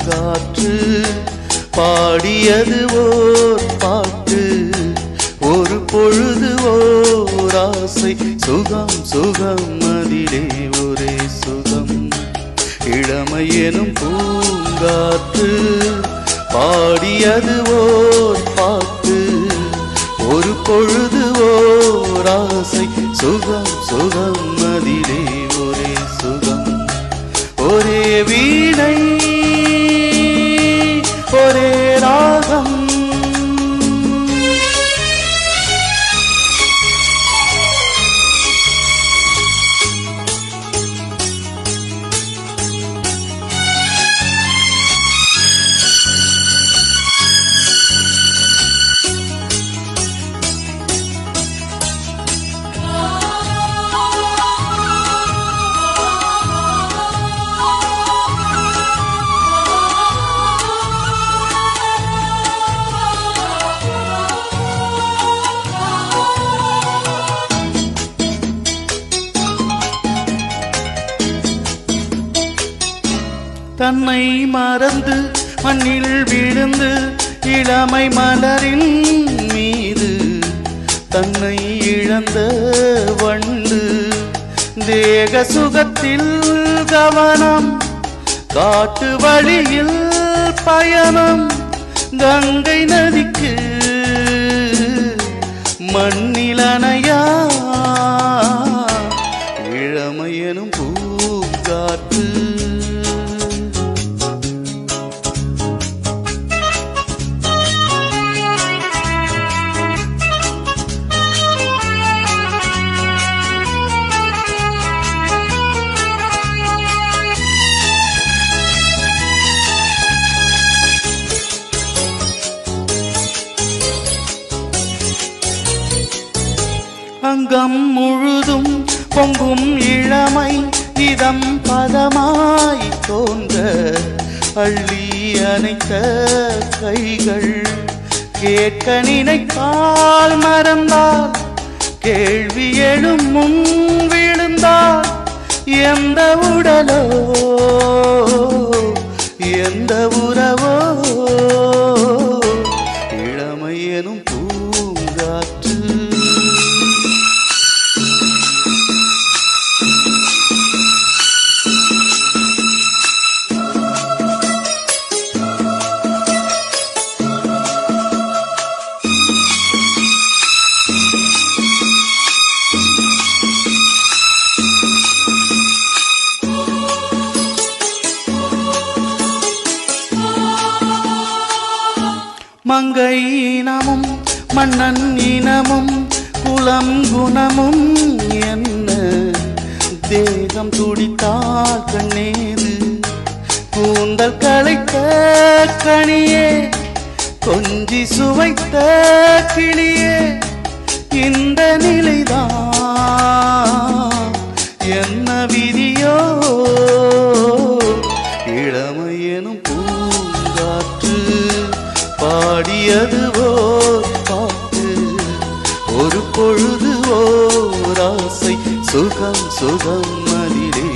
பூங்காற்று பாடியது ஓர் பாட்டு ஒரு பொழுது ஓர் ஆசை சுகம் சுகம் அதிலே ஒரே சுகம் இளமை எனும் பூங்காற்று பாடியது ஓர் பாட்டு ஒரு பொழுது ஓர் ஆசை சுகம் சுகம் அதிலே ஒரே சுகம் ஒரே வீணை ஒரே ராகம் தன்னை மறந்து மண்ணில் விழுந்து இளமை மலரின் மீது தன்னை இழந்த வண்டு தேக சுகத்தில் கவனம் காட்டு வழியில் பயணம் கங்கை நதிக்கு மண்ணில் அணையா இளமை எனும் பூங்காற்று அங்கம் முழுதும் பொங்கும் இளமை இதம் பதமாய் தோன்ற அள்ளி அணைத்த கைகள் கேட்க நினைத்தால் மறந்தால் கேள்வி எழும் முன் விழுந்தால் எந்த உடலோ எந்த உறவோ இளமை எனும் பூங்காற்று மங்கை இனமும் மன்னன் இனமும் குலம் குணமும் என்ன தேகம் துடித்தால் கண்ணேது கூந்தல் களைத்த கனியே கொஞ்சி சுவைத்த கிளியே இந்த நிலைதான் என்ன விதியோ இளமை எனும் பூங்காற்று பாடியது ஓர் பாட்டு ஒரு பொழுது ஓர் ஆசை சுகம் சுகம் அதிலே